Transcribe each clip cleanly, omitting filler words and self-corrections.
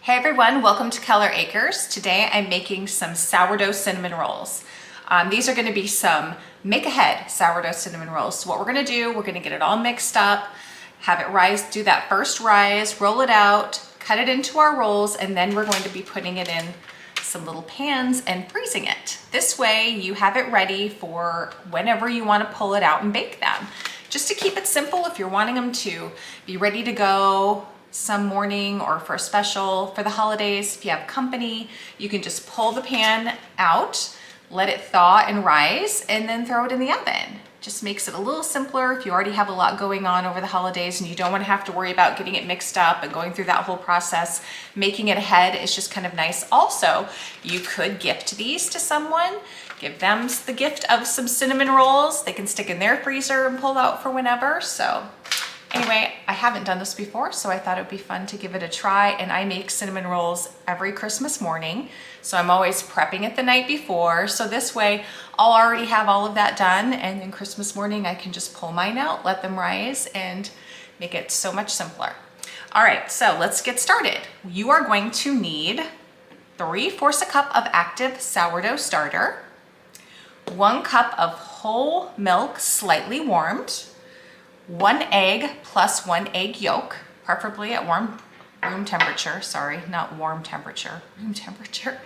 Hey everyone, welcome to Keller Acres. Today I'm making some sourdough cinnamon rolls. These are going to be some make-ahead sourdough cinnamon rolls. So what we're going to do, we're going to get it all mixed up, have it rise, do that first rise, roll it out, cut it into our rolls, and then we're going to be putting it in some little pans and freezing it. This way you have it ready for whenever you want to pull it out and bake them. Just to keep it simple, if you're wanting them to be ready to go some morning or for a special for the holidays, if you have company, you can just pull the pan out, let it thaw and rise, and then throw it in the oven. Just makes it a little simpler if you already have a lot going on over the holidays and you don't want to have to worry about getting it mixed up and going through that whole process. Making it ahead is just kind of nice. Also, you could gift these to someone, give them the gift of some cinnamon rolls. They can stick in their freezer and pull out for whenever. So anyway, I haven't done this before, so I thought it would be fun to give it a try. And I make cinnamon rolls every Christmas morning. So I'm always prepping it the night before. So this way I'll already have all of that done. And then Christmas morning, I can just pull mine out, let them rise, and make it so much simpler. All right, so let's get started. You are going to need 3/4 cup of active sourdough starter, 1 cup of whole milk, slightly warmed, 1 egg plus 1 egg yolk, preferably at room temperature, sorry, not warm temperature, room temperature.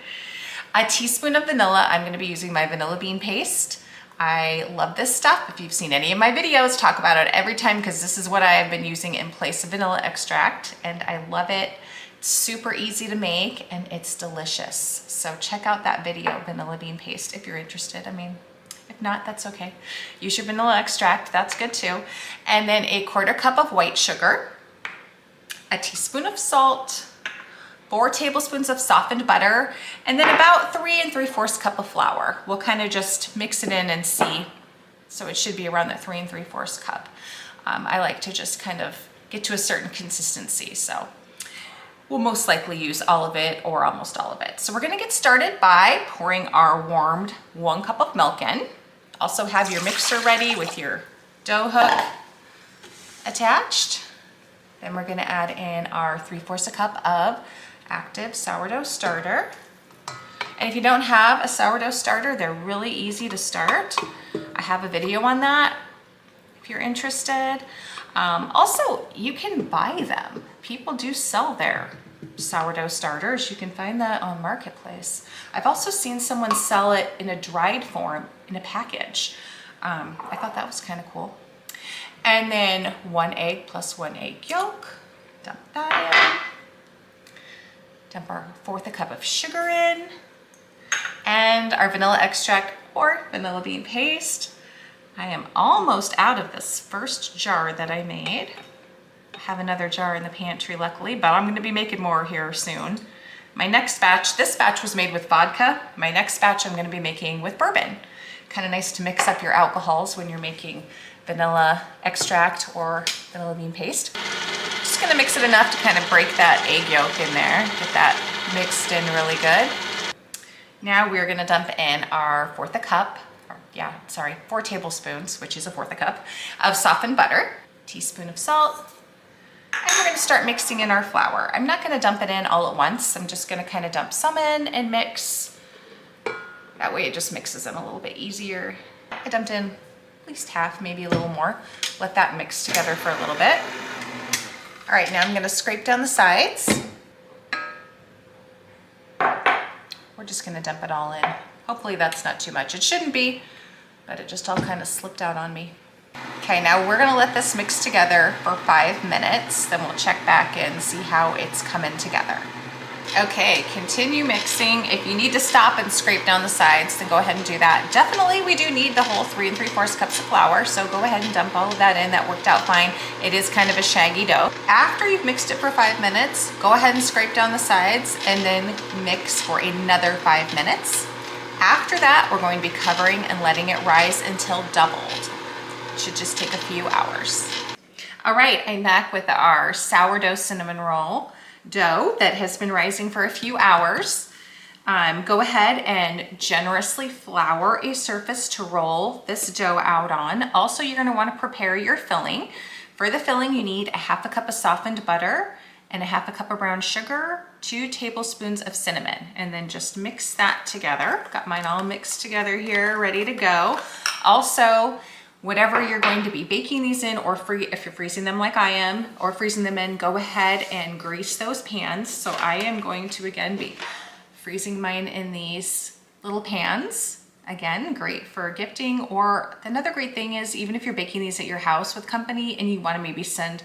A teaspoon of vanilla. I'm gonna be using my vanilla bean paste. I love this stuff. If you've seen any of my videos, talk about it every time because this is what I have been using in place of vanilla extract, and I love it. It's super easy to make and it's delicious. So check out that video, vanilla bean paste, if you're interested. I mean, if not, that's okay. Use your vanilla extract, that's good too. And then 1/4 cup of white sugar, a teaspoon of salt, 4 tablespoons of softened butter, and then about 3 3/4 cup of flour. We'll kind of just mix it in and see. So it should be around that 3 3/4 cup. I like to just kind of get to a certain consistency. So we'll most likely use all of it or almost all of it. So we're gonna get started by pouring our warmed 1 cup of milk in. Also have your mixer ready with your dough hook attached. Then we're gonna add in our 3/4 cup of active sourdough starter. And if you don't have a sourdough starter, they're really easy to start. I have a video on that if you're interested. Also, you can buy them. People do sell their sourdough starters. You can find that on Marketplace. I've also seen someone sell it in a dried form in a package. I thought that was kind of cool. And then 1 egg plus 1 egg yolk. Dump that in. Dump our 1/4 cup of sugar in. And our vanilla extract or vanilla bean paste. I am almost out of this first jar that I made. I have another jar in the pantry luckily, but I'm gonna be making more here soon. My next batch, this batch was made with vodka. My next batch I'm gonna be making with bourbon. Kind of nice to mix up your alcohols when you're making vanilla extract or vanilla bean paste. Just gonna mix it enough to kind of break that egg yolk in there, get that mixed in really good. Now we're gonna dump in our 4 tablespoons, which is a 4 cup, of softened butter, teaspoon of salt, and we're gonna start mixing in our flour. I'm not gonna dump it in all at once. I'm just gonna kind of dump some in and mix. That way it just mixes in a little bit easier. I dumped in at least half, maybe a little more. Let that mix together for a little bit. All right, now I'm gonna scrape down the sides. We're just gonna dump it all in. Hopefully that's not too much. It shouldn't be, but it just all kind of slipped out on me. Okay, now we're gonna let this mix together for 5 minutes, then we'll check back and see how it's coming together. Okay, continue mixing. If you need to stop and scrape down the sides, then go ahead and do that. Definitely we do need the whole 3 3/4 cups of flour, so go ahead and dump all of that in. That worked out fine. It is kind of a shaggy dough. After you've mixed it for 5 minutes, go ahead and scrape down the sides and then mix for another 5 minutes. After that, we're going to be covering and letting it rise until doubled. It should just take a few hours. All right, I'm back with our sourdough cinnamon roll dough that has been rising for a few hours. Go ahead and generously flour a surface to roll this dough out on. Also, you're going to want to prepare your filling. For the filling, you need a 1/2 cup of softened butter and a half a cup of brown sugar, 2 tablespoons of cinnamon, and then just mix that together. Got mine all mixed together here, ready to go. Also, whatever you're going to be baking these in, or if you're freezing them like I am, or freezing them in, go ahead and grease those pans. So I am going to again be freezing mine in these little pans. Again, great for gifting, or another great thing is even if you're baking these at your house with company and you want to maybe send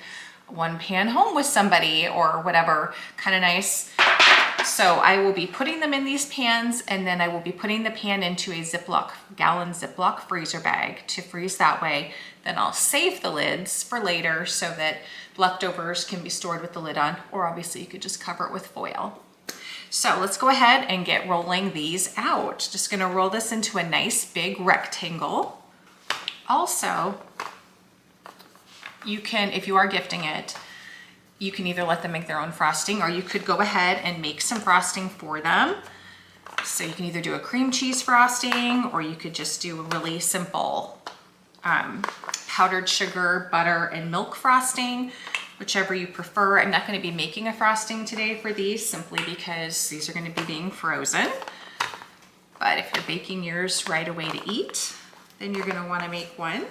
one pan home with somebody or whatever, kind of nice. So I will be putting them in these pans, and then I will be putting the pan into a gallon Ziploc freezer bag to freeze that way. Then I'll save the lids for later so that leftovers can be stored with the lid on, or obviously you could just cover it with foil. So let's go ahead and get rolling these out. Just gonna roll this into a nice big rectangle. Also, you can, if you are gifting it, you can either let them make their own frosting, or you could go ahead and make some frosting for them. So you can either do a cream cheese frosting, or you could just do a really simple powdered sugar, butter, and milk frosting, whichever you prefer. I'm not going to be making a frosting today for these simply because these are going to be being frozen. But if you're baking yours right away to eat, then you're going to want to make one.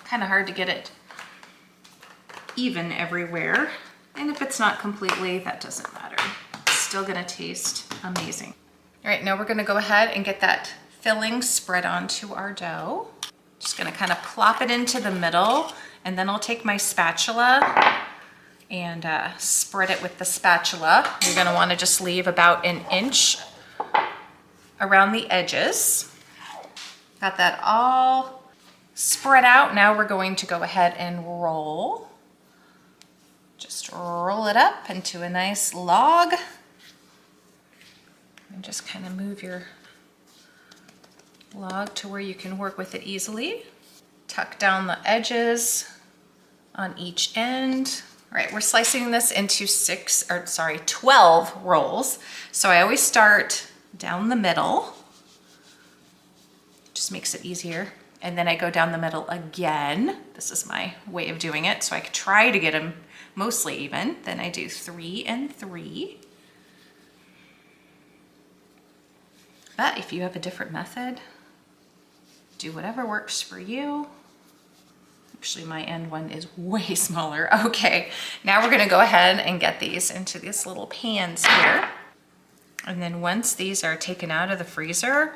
Kind of hard to get it even everywhere, and if it's not completely, that doesn't matter. It's still gonna taste amazing. All right, now we're gonna go ahead and get that filling spread onto our dough. Just gonna kind of plop it into the middle, and then I'll take my spatula and spread it with the spatula. You're gonna wanna just leave about an inch around the edges. Got that all spread out. Now we're going to go ahead and roll. Just roll it up into a nice log, and just kind of move your log to where you can work with it easily. Tuck down the edges on each end. All right, we're slicing this into 12 rolls. So I always start down the middle, just makes it easier. And then I go down the middle again. This is my way of doing it, so I could try to get them mostly even. Then I do 3 and 3. But if you have a different method, do whatever works for you. Actually, my end one is way smaller. Okay, now we're gonna go ahead and get these into these little pans here. And then once these are taken out of the freezer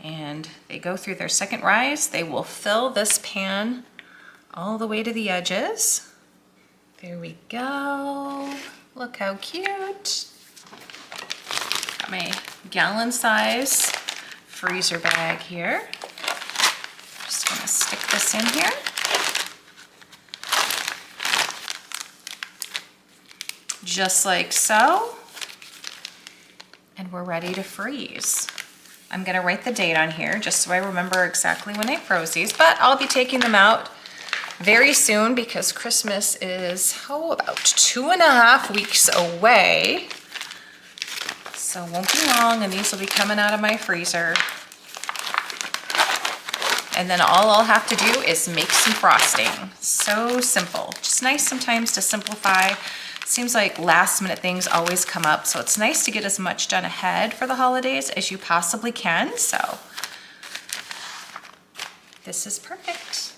and they go through their second rise, they will fill this pan all the way to the edges. There we go. Look how cute. Got my gallon size freezer bag here. Just gonna stick this in here. Just like so. And we're ready to freeze. I'm gonna write the date on here just so I remember exactly when I froze these, but I'll be taking them out very soon because Christmas is, about 2.5 weeks away. So it won't be long, and these will be coming out of my freezer. And then all I'll have to do is make some frosting. So simple. Just nice sometimes to simplify. Seems like last minute things always come up, so it's nice to get as much done ahead for the holidays as you possibly can. So this is perfect.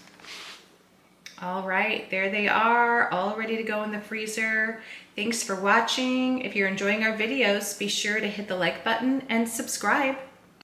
All right, there they are, all ready to go in the freezer. Thanks for watching. If you're enjoying our videos, be sure to hit the like button and subscribe.